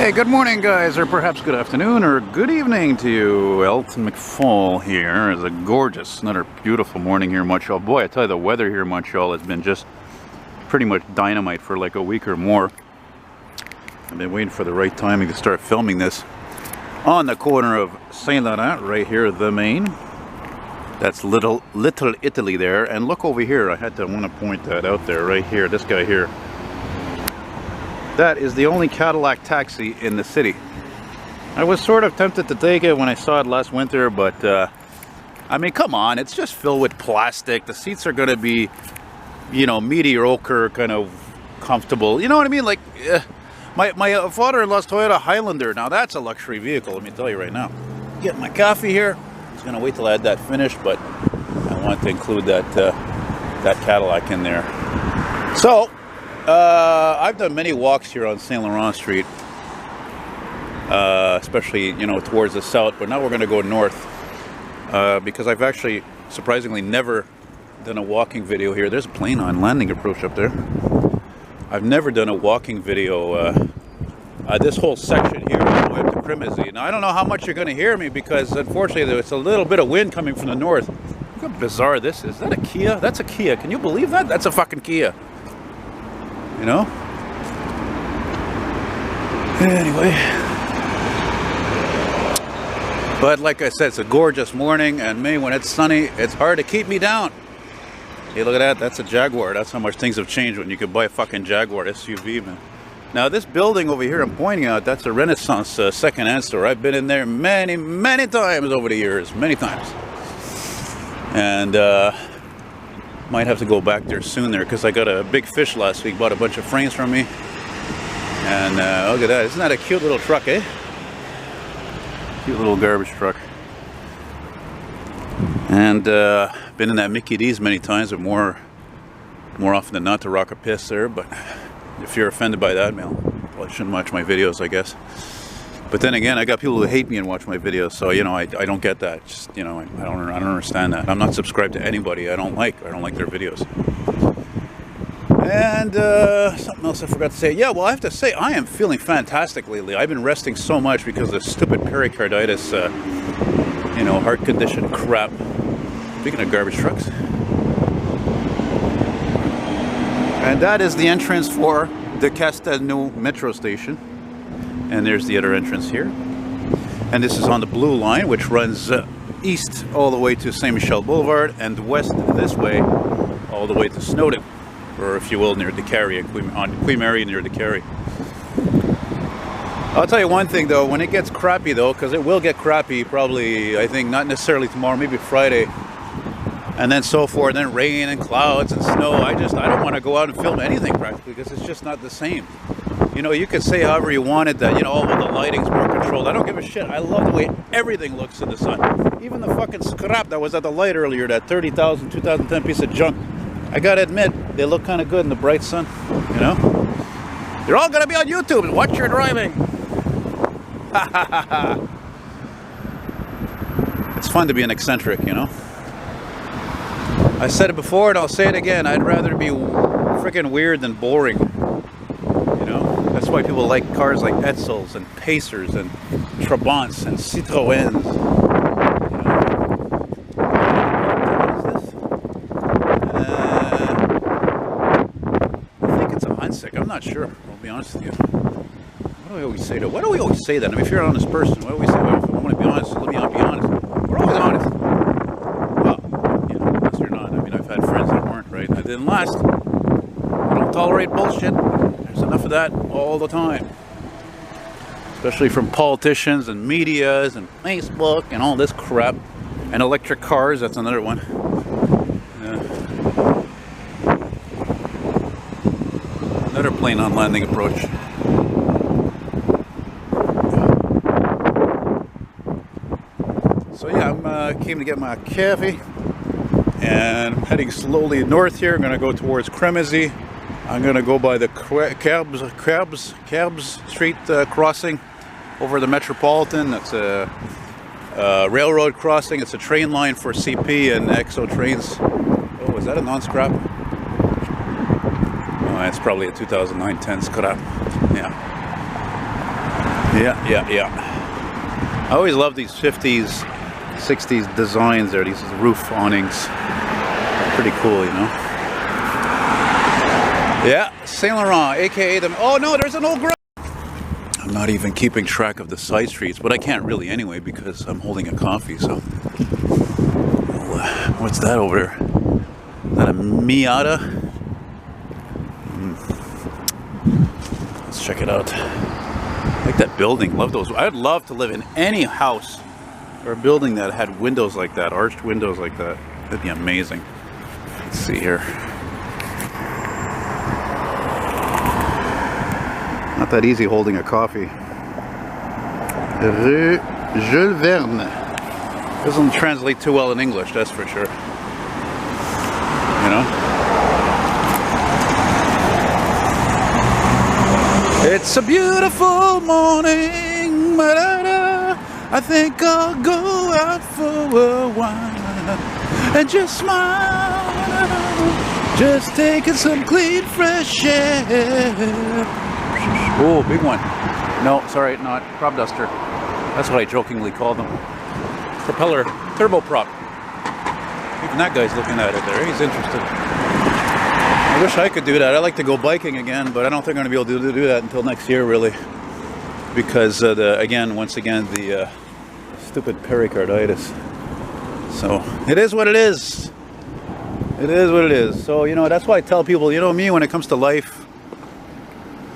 Hey, good morning guys, or perhaps good afternoon or good evening to you. Elton McFall here. It's a gorgeous, another beautiful morning here in Montreal. Boy, I tell you, the weather here in Montreal has been just pretty much dynamite for like a week or more. I've been waiting for the right timing to start filming this on the corner of Saint Laurent, right here, the Main. That's little Italy there. And look over here, I want to point that out there, right here, this guy here. That is the only Cadillac taxi in the city. I was sort of tempted to take it when I saw it last winter, but I mean, come on, it's just filled with plastic. The seats are going to be, you know, mediocre, kind of comfortable. You know what I mean? Like, my father-in-law's Toyota Highlander. Now that's a luxury vehicle, let me tell you right now. Get my coffee here. I was going to wait till I had that finished, but I want to include that that Cadillac in there. So, I've done many walks here on Saint Laurent Street, especially, you know, towards the south, but now we're going to go north, because I've actually, surprisingly, never done a walking video here. There's a plane on landing approach up there. I've never done a walking video, this whole section here all the way up to Cremazie. Now, I don't know how much you're going to hear me, because unfortunately there's a little bit of wind coming from the north. Look how bizarre this is. Is that a Kia? That's a Kia. Can you believe that? That's a fucking Kia. You know? Anyway. But like I said, it's a gorgeous morning, and me, when it's sunny, it's hard to keep me down. Hey, look at that. That's a Jaguar. That's how much things have changed when you could buy a fucking Jaguar SUV, man. Now, this building over here I'm pointing out, that's a Renaissance second-hand store. I've been in there many, many times over the years. Many times. And, might have to go back there soon there, because I got a big fish last week, bought a bunch of frames from me. And look at that, isn't that a cute little truck, eh? Cute little garbage truck. And been in that Mickey D's many times, but more often than not to rock a piss there. But if you're offended by that, well, you shouldn't watch my videos, I guess. But then again, I got people who hate me and watch my videos, so, you know, I don't get that. Just, you know, I don't understand that. I'm not subscribed to anybody I don't like their videos. And something else I forgot to say. Yeah, well, I have to say, I am feeling fantastic lately. I've been resting so much because of stupid pericarditis, you know, heart condition crap. Speaking of garbage trucks. And that is the entrance for the Castelneau metro station. And there's the other entrance here. And this is on the blue line, which runs east all the way to Saint Michel Boulevard, and west this way all the way to Snowden, or if you will, near the Carry, on Queen Mary near the Carry. I'll tell you one thing though, when it gets crappy though, because it will get crappy probably, I think, not necessarily tomorrow, maybe Friday, and then so forth, then rain and clouds and snow. I don't want to go out and film anything practically, because it's just not the same. You know, you could say however you wanted that, you know, oh, well, the lighting's more controlled. I don't give a shit. I love the way everything looks in the sun. Even the fucking scrap that was at the light earlier, that 30,000, 2010 piece of junk. I gotta admit, they look kind of good in the bright sun, you know? They're all gonna be on YouTube. Watch your driving. Ha ha ha ha. It's fun to be an eccentric, you know? I said it before and I'll say it again. I'd rather be freaking weird than boring. That's why people like cars like Edsels and Pacers and Trabants and Citroëns. I think it's a Hansik. I'm not sure. I'll be honest with you. What do we always say that? Why do we always say that? I mean, if you're an honest person, why do we say, well, if I want to be honest, let me not be honest. We're always honest. Well, you know, unless you're not. I mean, I've had friends that weren't, right? And it didn't last. I don't tolerate bullshit. There's enough of that all the time, especially from politicians and medias and Facebook and all this crap, and electric cars. That's another one. Another plane on landing approach. So yeah, I came to get my coffee, and I'm heading slowly north here. I'm going to go towards Cremazie. I'm going to go by the Cabs Street crossing over the Metropolitan. That's a railroad crossing. It's a train line for CP and EXO trains. Oh, is that a non-scrap? Oh, it's probably a 2009 10 scrap. Yeah. Yeah. I always love these 50s, 60s designs there, these roof awnings. Pretty cool, you know. Yeah, Saint Laurent, aka the... Oh no, there's an old grove. I'm not even keeping track of the side streets, but I can't really anyway because I'm holding a coffee, so... What's that over there? Is that a Miata? Let's check it out. I like that building, love those. I'd love to live in any house or a building that had windows like that, arched windows like that. That'd be amazing. Let's see here. Not that easy holding a coffee. Rue Jules Verne. Doesn't translate too well in English, that's for sure. You know? It's a beautiful morning, I think I'll go out for a while and just smile, just taking some clean fresh air. Oh, big one. No, sorry, not prop duster. That's what I jokingly call them. Propeller, turboprop. Even that guy's looking at it there. He's interested. I wish I could do that. I like to go biking again, but I don't think I'm going to be able to do that until next year, really. Because, once again, the stupid pericarditis. So, it is what it is. It is what it is. So, you know, that's why I tell people, you know me, when it comes to life,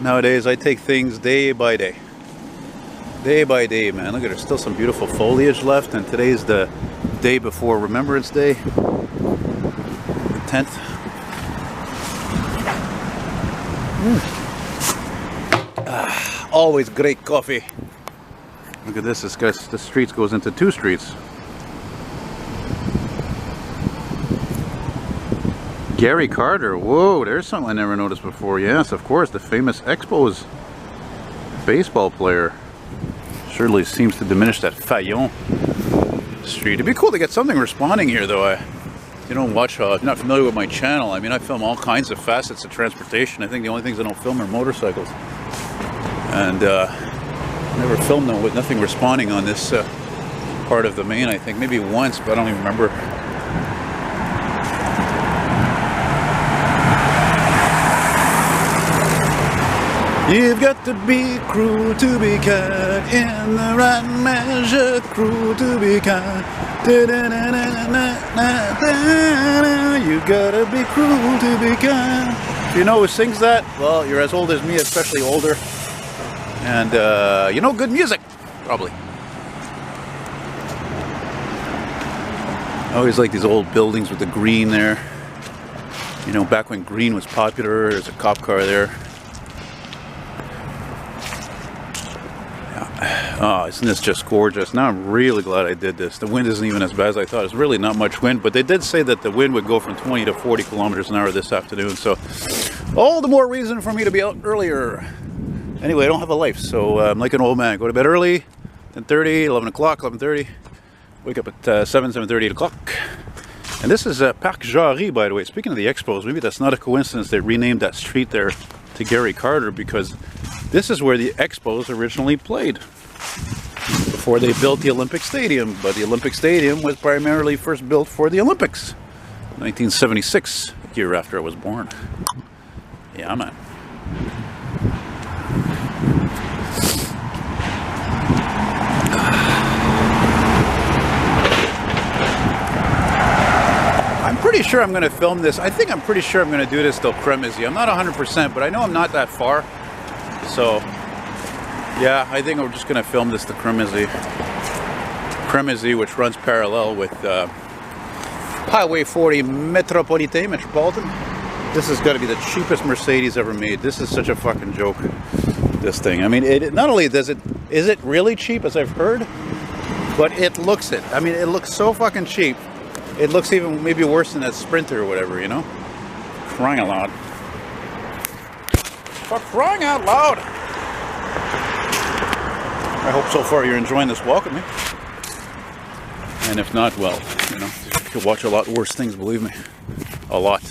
nowadays, I take things day by day. Day by day, man. Look at there's still some beautiful foliage left, and today's the day before Remembrance Day, the 10th. Always great coffee. Look at this. The streets goes into two streets. Gary Carter. Whoa, there's something I never noticed before. Yes, of course, the famous Expos baseball player. Surely seems to diminish that Fayon street. It'd be cool to get something responding here, though. You don't watch, if you're not familiar with my channel, I mean, I film all kinds of facets of transportation. I think the only things I don't film are motorcycles. And never filmed them with nothing responding on this part of the main, I think. Maybe once, but I don't even remember. You've got to be cruel to be kind, in the right measure, cruel to be kind. You gotta be cruel to be kind. If you know who sings that, well, you're as old as me, especially older. And you know good music, probably. I always like these old buildings with the green there. You know, back when green was popular, there's a cop car there. Oh, isn't this just gorgeous? Now I'm really glad I did this. The wind isn't even as bad as I thought. It's really not much wind, but they did say that the wind would go from 20 to 40 kilometers an hour this afternoon, so all the more reason for me to be out earlier. Anyway, I don't have a life, so I'm like an old man. Go to bed early, 10:30, 11 o'clock, 11:30. Wake up at 7:30, 8 o'clock. And this is Parc Jarry, by the way. Speaking of the Expos, maybe that's not a coincidence they renamed that street there to Gary Carter, because this is where the Expos originally played before they built the Olympic Stadium. But the Olympic Stadium was primarily first built for the Olympics. 1976, the year after I was born. Yeah, man. I'm pretty sure I'm going to film this. I think I'm pretty sure I'm going to do this till Cremazie. I'm not 100%, but I know I'm not that far. So, yeah, I think we're just going to film this to Cremazie. Cremazie, which runs parallel with Highway 40 Metropolitan. This has got to be the cheapest Mercedes ever made. This is such a fucking joke, this thing. I mean, it not only is it really cheap, as I've heard, but it looks it. I mean, it looks so fucking cheap. It looks even maybe worse than that Sprinter or whatever, you know? Crying out loud. For crying out loud! I hope so far you're enjoying this walk with me. And if not, well, you know, you could watch a lot worse things, believe me. A lot.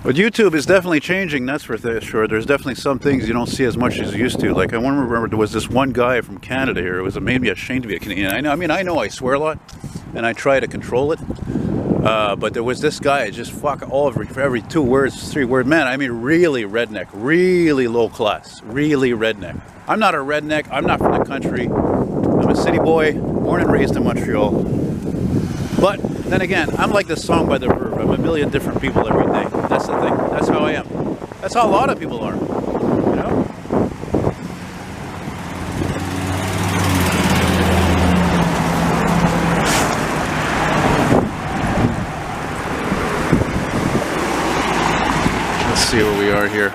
But YouTube is definitely changing, that's for sure. There's definitely some things you don't see as much as you used to. Like I remember there was this one guy from Canada here. It was made me ashamed to be a Canadian. I know I swear a lot, and I try to control it. But there was this guy, just fuck all for every 2 words, 3 words. Man, I mean really redneck, really low class, really redneck. I'm not a redneck. I'm not from the country. I'm a city boy, born and raised in Montreal. But then again, I'm like this song by The Verb. I'm a million different people every day. That's the thing. That's how I am. That's how a lot of people are. You know? Let's see where we are here.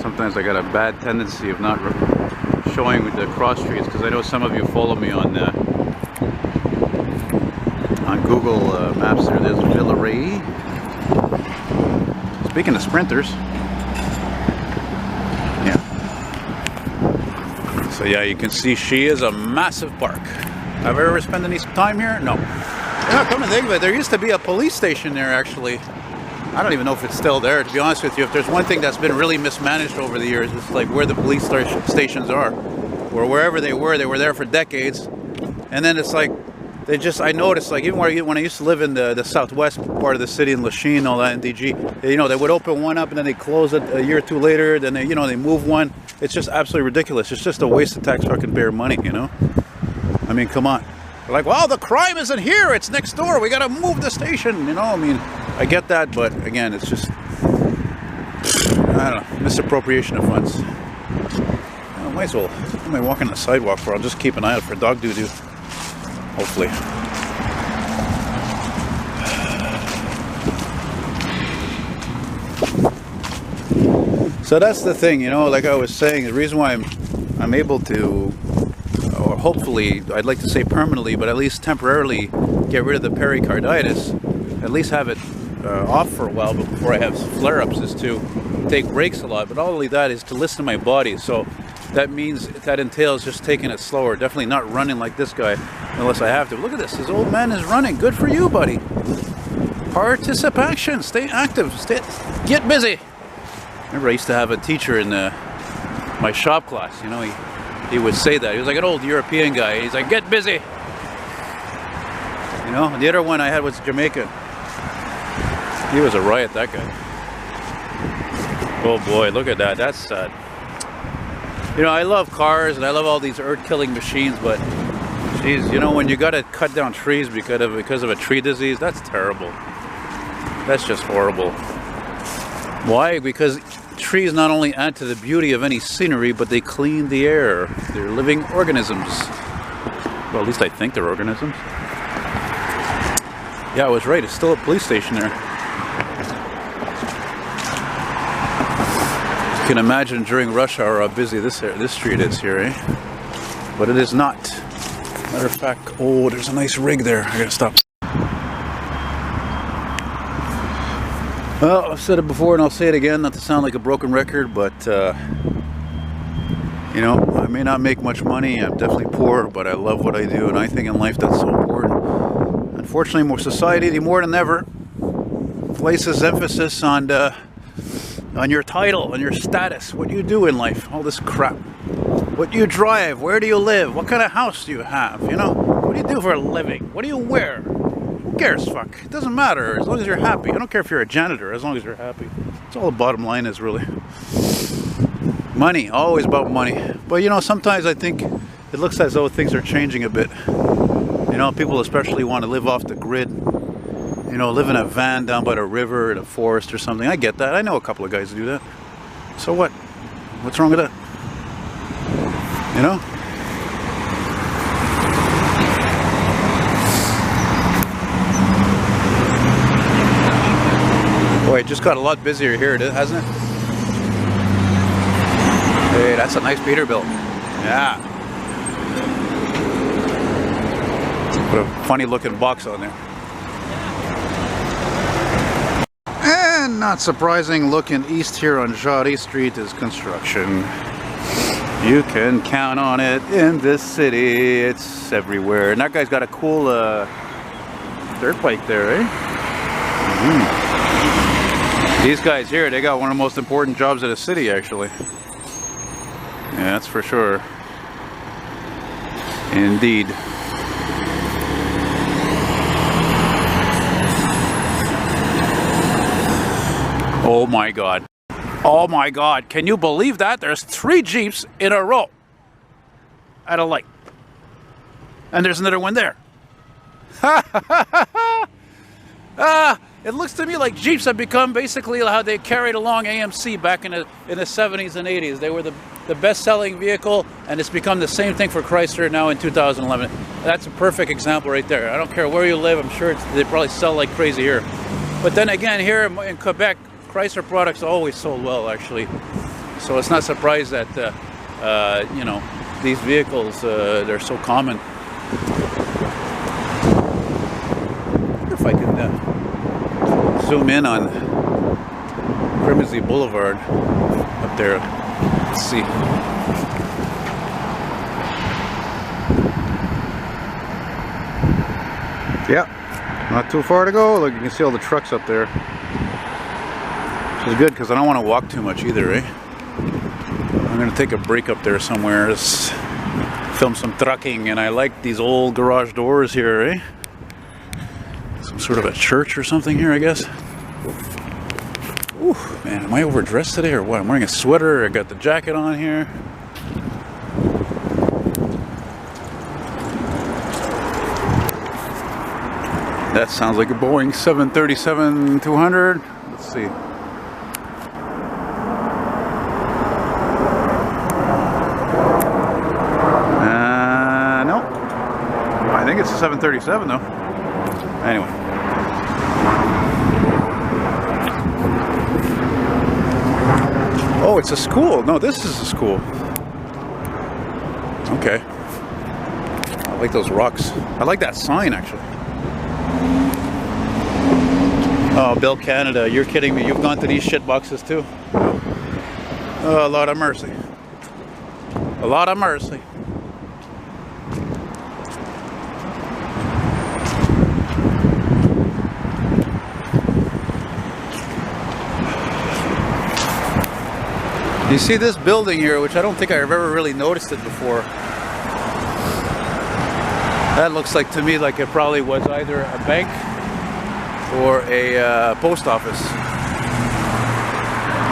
Sometimes I got a bad tendency of not showing the cross streets because I know some of you follow me on Google Maps. There's Blvd. Speaking of sprinters, yeah. So yeah, you can see she is a massive park. Have I ever spent any time here? No. You know, come to think of it, there used to be a police station there actually. I don't even know if it's still there, to be honest with you. If there's one thing that's been really mismanaged over the years, it's like where the police stations are, or wherever they were there for decades, and then it's like I noticed, like even when I used to live in the southwest part of the city in Lachine, all that in DG, you know, they would open one up and then they close it a year or two later. Then they move one. It's just absolutely ridiculous. It's just a waste of tax fucking bear money, you know. I mean, come on. They're like, well, the crime isn't here. It's next door. We gotta move the station. You know, I mean, I get that, but again, it's just I don't know, misappropriation of funds. I might as well. What am I walking on the sidewalk for? I'll just keep an eye out for dog doo-doo. Hopefully. So that's the thing, you know, like I was saying, the reason why I'm able to, or hopefully, I'd like to say permanently, but at least temporarily get rid of the pericarditis, at least have it off for a while before I have flare-ups, is to take breaks a lot. But not only that is to listen to my body. So that entails just taking it slower. Definitely not running like this guy unless I have to. Look at this. This old man is running. Good for you, buddy. Participation. Stay active. Get busy. Remember, I used to have a teacher in my shop class. You know, he would say that. He was like an old European guy. He's like, get busy. You know, and the other one I had was Jamaican. He was a riot, that guy. Oh boy, look at that. That's sad. You know, I love cars and I love all these earth-killing machines, but geez, you know, when you gotta cut down trees because of a tree disease, that's terrible. That's just horrible. Why? Because trees not only add to the beauty of any scenery, but they clean the air. They're living organisms. Well, at least I think they're organisms. Yeah, I was right. It's still a police station there. You can imagine during rush hour how busy this street is here, eh? But it is not. Matter of fact, oh, there's a nice rig there. I gotta stop. Well, I've said it before and I'll say it again, not to sound like a broken record, but you know, I may not make much money. I'm definitely poor, but I love what I do, and I think in life that's so important. Unfortunately, more society, more than ever, places emphasis on your title, on your status, what you do in life, all this crap. What do you drive? Where do you live? What kind of house do you have? You know, what do you do for a living? What do you wear? Who cares? Fuck. It doesn't matter as long as you're happy. I don't care if you're a janitor, as long as you're happy. That's all the bottom line is, really. Money, always about money. But you know, sometimes I think it looks as though things are changing a bit. You know, people especially want to live off the grid. You know, live in a van down by the river in a forest or something. I get that. I know a couple of guys who do that. So what? What's wrong with that? You know? Boy, it just got a lot busier here, hasn't it? Hey, that's a nice Peterbilt. Yeah. Put a funny looking box on there. And not surprising, looking east here on Jarry Street is construction. You can count on it in this city. It's everywhere. And that guy's got a cool dirt bike there, eh? These guys here, they got one of the most important jobs of the city, actually. Yeah, that's for sure. Indeed. Oh my God. Oh my God. Can you believe that? There's 3 Jeeps in a row at a light. And there's another one there. It looks to me like Jeeps have become basically how they carried along AMC back in the 70s and 80s. They were the best-selling vehicle, and it's become the same thing for Chrysler now in 2011. That's a perfect example right there. I don't care where you live, I'm sure they probably sell like crazy here. But then again, here in Quebec, Chrysler products always sold well, actually. So it's not surprised that, you know, these vehicles, they're so common. I wonder if I can zoom in on Cremazie Boulevard up there. Let's see. Yeah, not too far to go. Look, you can see all the trucks up there. Which is good because I don't want to walk too much either, eh? I'm going to take a break up there somewhere, just film some trucking, and I like these old garage doors here, eh? Some sort of a church or something here, I guess. Ooh, man, am I overdressed today or what? I'm wearing a sweater, I got the jacket on here. That sounds like a Boeing 737-200. Let's see. No. I think it's a 737 though. Anyway. Oh, it's a school. No, this is a school. Okay. I like those rocks. I like that sign, actually. Oh, Bill Canada, you're kidding me. You've gone to these shit boxes too? Oh, Lord of mercy. A lot of mercy. You see this building here, which I don't think I've ever really noticed it before. That looks like to me like it probably was either a bank or a post office.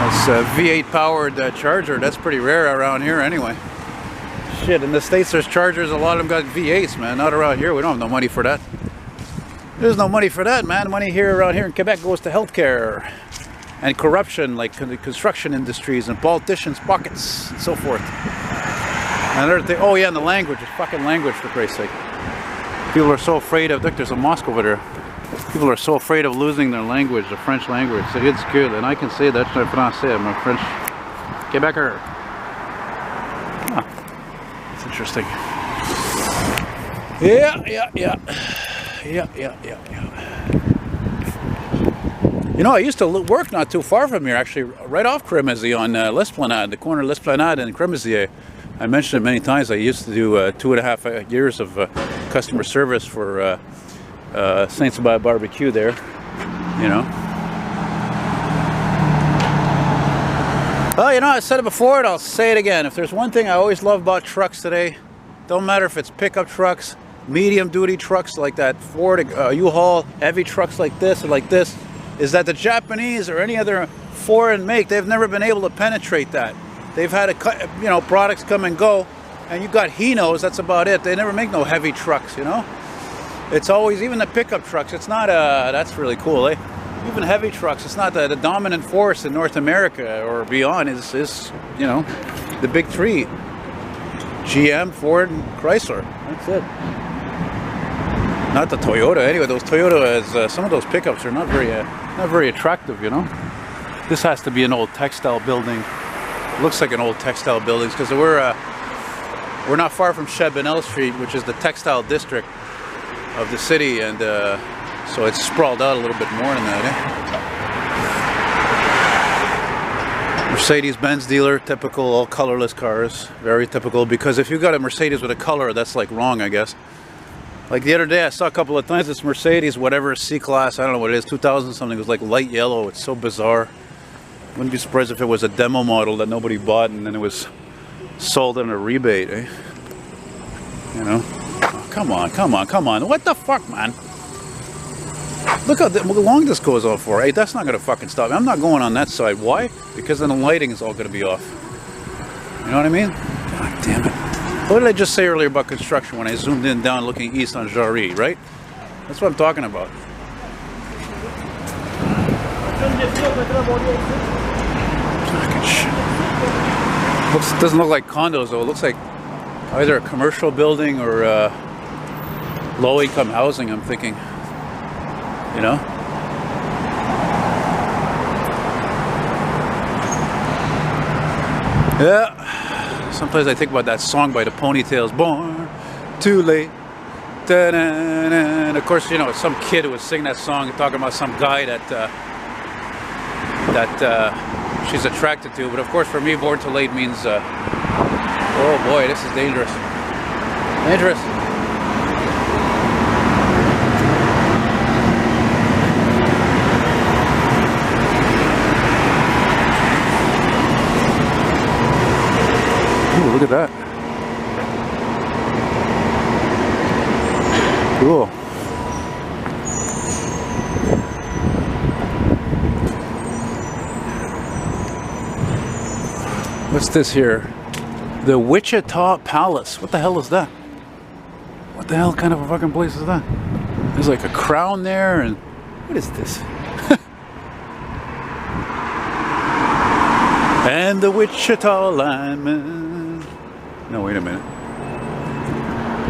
It's a V8 powered charger. That's pretty rare around here anyway. Shit, in the States there's chargers, a lot of them got V8s, man. Not around here, we don't have no money for that. There's no money for that, man. Money here around here in Quebec goes to healthcare and corruption, like the construction industries and politicians' pockets and so forth. Another thing, oh yeah, and the language, it's fucking language for Christ's sake. People are so afraid of, look, there's a mosque over there. People are so afraid of losing their language, the French language. C'est ridicule, and I can say that I'm Français, I'm a French Quebecer. Huh. It's interesting. Yeah. You know, I used to work not too far from here, actually, right off Cremazie on L'Esplanade, the corner of L'Esplanade and Cremazie. I mentioned it many times. I used to do 2.5 years of customer service for Saint-Sabah Barbecue there, you know. Well, you know, I said it before and I'll say it again. If there's one thing I always love about trucks today, don't matter if it's pickup trucks, medium duty trucks like that Ford, U-Haul, heavy trucks like this or like this, is that the Japanese or any other foreign make, they've never been able to penetrate that. They've had, you know, products come and go, and you got Hinos, that's about it. They never make no heavy trucks, you know. It's always, even the pickup trucks, it's not, that's really cool, eh? Even heavy trucks, it's not the dominant force in North America or beyond is, you know, the big three. GM, Ford, and Chrysler, that's it. Not the Toyota. Anyway, those Toyota, some of those pickups are not very attractive, you know. This has to be an old textile building. It looks like an old textile building because we're not far from Charbonnel Street, which is the textile district of the city, and so it's sprawled out a little bit more than that, eh? Mercedes-Benz dealer, typical, all colorless cars, very typical, because if you got a Mercedes with a color, that's like wrong, I guess. Like the other day, I saw a couple of times this Mercedes, whatever C-Class, I don't know what it is, 2000 something, it was like light yellow. It's so bizarre. Wouldn't be surprised if it was a demo model that nobody bought and then it was sold on a rebate, eh? You know? Oh, come on, come on, come on. What the fuck, man? Look how long this goes on for. Hey, that's not going to fucking stop me. I'm not going on that side. Why? Because then the lighting is all going to be off. You know what I mean? God damn it. What did I just say earlier about construction when I zoomed in down looking east on Jarry, right? That's what I'm talking about. Fucking shit. Doesn't look like condos though. It looks like either a commercial building or low-income housing, I'm thinking. You know? Yeah. Sometimes I think about that song by the Ponytails, Born Too Late. And of course, you know, some kid who was singing that song talking about some guy that she's attracted to. But of course, for me, Born Too Late means, oh boy, this is dangerous. Dangerous. Ooh, look at that. Cool. What's this here? The Wichita Palace. What the hell is that? What the hell kind of a fucking place is that? There's like a crown there and... What is this? And the Wichita lineman. No, wait a minute.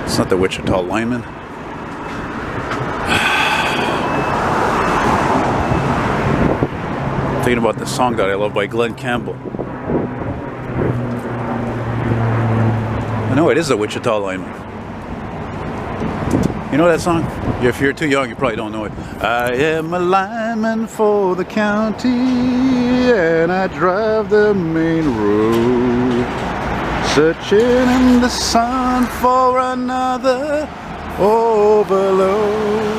It's not the Wichita lineman. Thinking about the song that I love by Glenn Campbell. I know it is the Wichita lineman. You know that song? If you're too young, you probably don't know it. I am a lineman for the county, and I drive the main road, searching in the sun for another overload.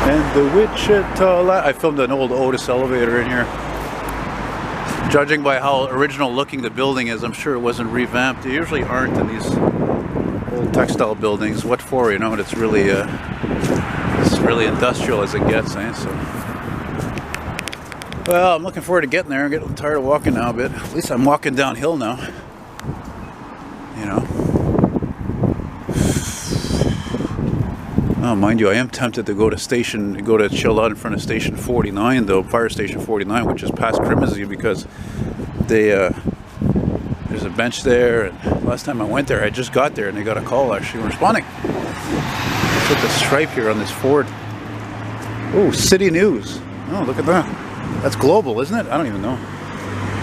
And the Wichita line. I filmed an old Otis elevator in here. Judging by how original looking the building is, I'm sure it wasn't revamped. They usually aren't in these old textile buildings. What for, you know? It's really industrial as it gets, eh? So, well, I'm looking forward to getting there. I'm getting tired of walking now a bit. At least I'm walking downhill now. You know. Oh, mind you, I am tempted to go to chill out in front of Station 49, though, Fire Station 49, which is past Cremazie, because there's a bench there. And last time I went there, I just got there, and they got a call actually responding. Look at the stripe here on this Ford. Oh, City News. Oh, look at that. That's global, isn't it? I don't even know.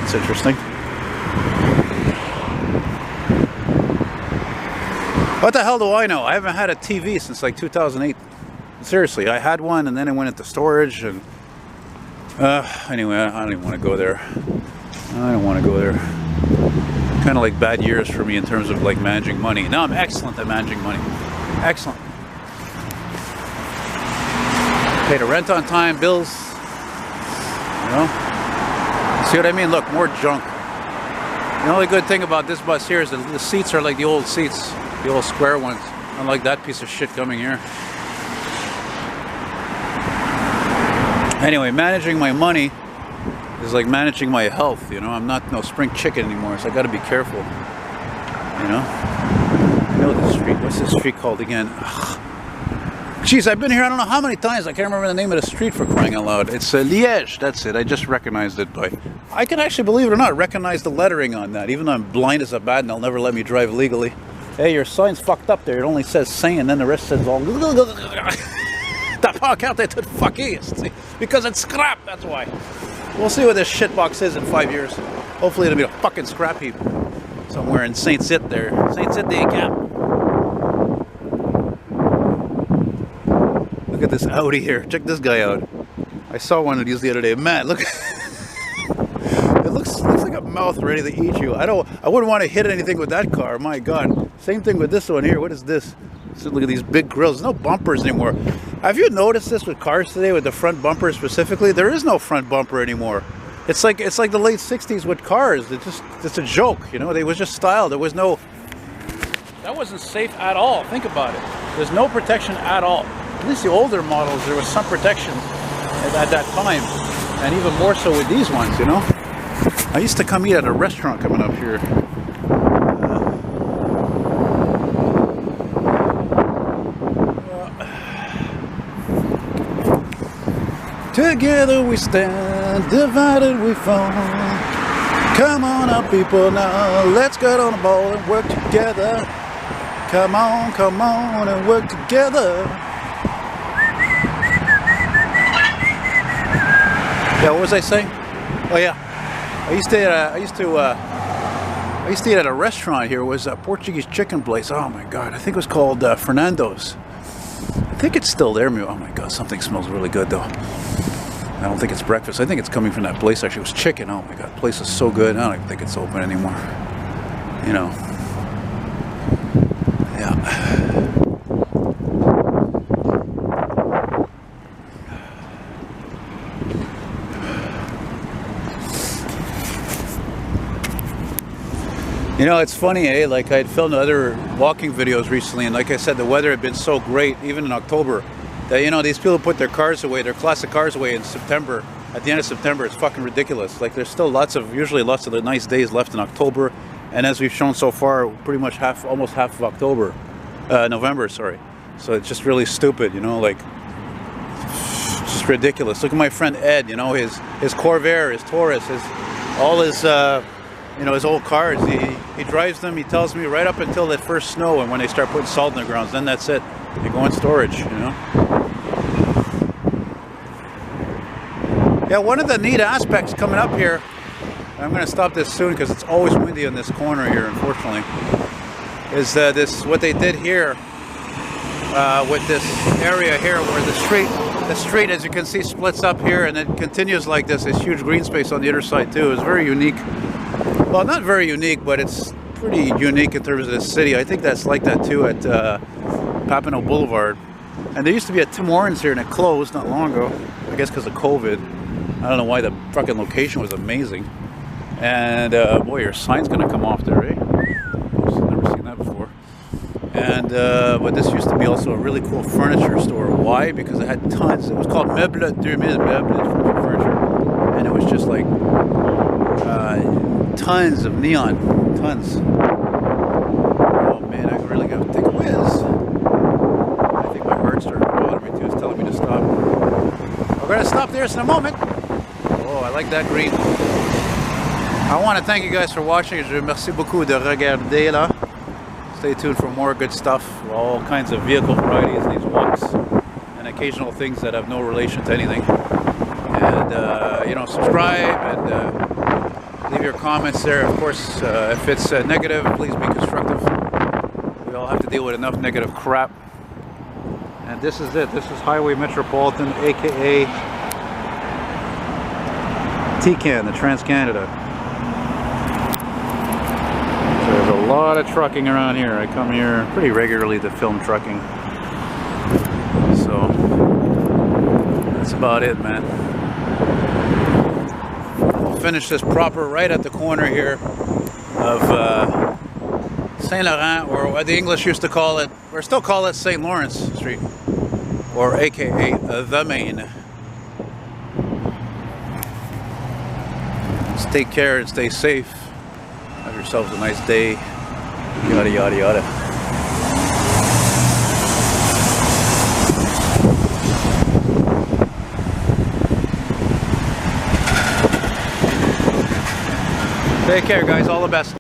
It's interesting. What the hell do I know? I haven't had a TV since like 2008. Seriously, I had one and then it went into storage and... anyway, I don't even want to go there. I don't want to go there. Kind of like bad years for me in terms of like managing money. No, I'm excellent at managing money. Excellent. Pay the rent on time, bills. You know? See what I mean? Look, more junk. The only good thing about this bus here is that the seats are like the old seats. The old square ones, unlike that piece of shit coming here. Anyway, managing my money is like managing my health, you know. I'm not no spring chicken anymore, so I gotta be careful. You know? I know this street. What's this street called again? Ugh. Jeez, I've been here I don't know how many times. I can't remember the name of the street for crying out loud. It's Liège, that's it. I just recognized it by... I can actually, believe it or not, recognize the lettering on that, even though I'm blind as a bat and they'll never let me drive legally. Hey, your sign's fucked up there. It only says Saint, and then the rest says all... T'as pas encore tout fucké, because it's scrap, that's why. We'll see what this shitbox is in 5 years. Hopefully it'll be a fucking scrap heap somewhere in Saint-Sit there. Saint-Sit des Cap. Look at this Audi here. Check this guy out. I saw one of these the other day. Man, look... It looks like a mouth ready to eat you. I wouldn't want to hit anything with that car. My God. Same thing with this one here. What is this? So look at these big grills. No bumpers anymore. Have you noticed this with cars today, with the front bumper specifically? There is no front bumper anymore. It's like the late 60s with cars. It's a joke, you know. It was just style. There was no... That wasn't safe at all. Think about it. There's no protection at all. At least the older models, there was some protection at that time. And even more so with these ones, you know. I used to come eat at a restaurant coming up here. Together we stand, divided we fall. Come on up, people, now. Let's get on the ball and work together. Come on, and work together. Yeah, what was I saying? Oh yeah, I used to eat at a restaurant here. It was a Portuguese chicken place. Oh my God, I think it was called Fernando's. I think it's still there. Oh my God, something smells really good though. I don't think it's breakfast. I think it's coming from that place. Actually, it was chicken. Oh my God, the place is so good. I don't even think it's open anymore. You know. Yeah. You know, it's funny, eh? Like, I had filmed other walking videos recently, and like I said, the weather had been so great, even in October, that, you know, these people put their cars away, their classic cars away in September. At the end of September, it's fucking ridiculous. Like, there's still usually lots of the nice days left in October, and as we've shown so far, pretty much almost half of November, sorry. So it's just really stupid, you know, like, it's just ridiculous. Look at my friend Ed, you know, his Corvair, his Taurus, all his, you know, his old cars. He drives them, he tells me, right up until that first snow, and when they start putting salt in the grounds, then that's it. They go in storage, you know. Yeah, one of the neat aspects coming up here, I'm going to stop this soon because it's always windy in this corner here, unfortunately, is what they did here with this area here where the street, as you can see, splits up here and it continues like this huge green space on the other side too. It's very unique. Well, not very unique, but it's pretty unique in terms of the city. I think that's like that too at Papineau Boulevard. And there used to be a Tim Hortons here and it closed not long ago, I guess because of COVID. I don't know why. The fucking location was amazing. And boy, your sign's gonna come off there, eh? I've never seen that before. And but this used to be also a really cool furniture store. Why? Because it had tons. It was called Blvd, Blvd furniture, and it was just like tons of neon, tons. Oh man, I really gotta take a whiz. I think my heart started bothering me too. It's telling me to stop. We're gonna stop there in a moment. Oh, I like that green. I want to thank you guys for watching. Je merci beaucoup de regarder là. Stay tuned for more good stuff, all kinds of vehicle varieties, these walks, and occasional things that have no relation to anything. And you know, subscribe and leave your comments there. Of course, if it's negative, please be constructive. We all have to deal with enough negative crap. And this is it. This is Highway Metropolitan, aka TCAN, the Trans-Canada. So there's a lot of trucking around here. I come here pretty regularly to film trucking. So that's about it, man. We'll finish this proper right at the corner here of Saint Laurent, or what the English used to call it, or still call it St. Lawrence Street, or aka the Main. Take care and stay safe. Have yourselves a nice day. Yada yada yada. Take care, guys. All the best.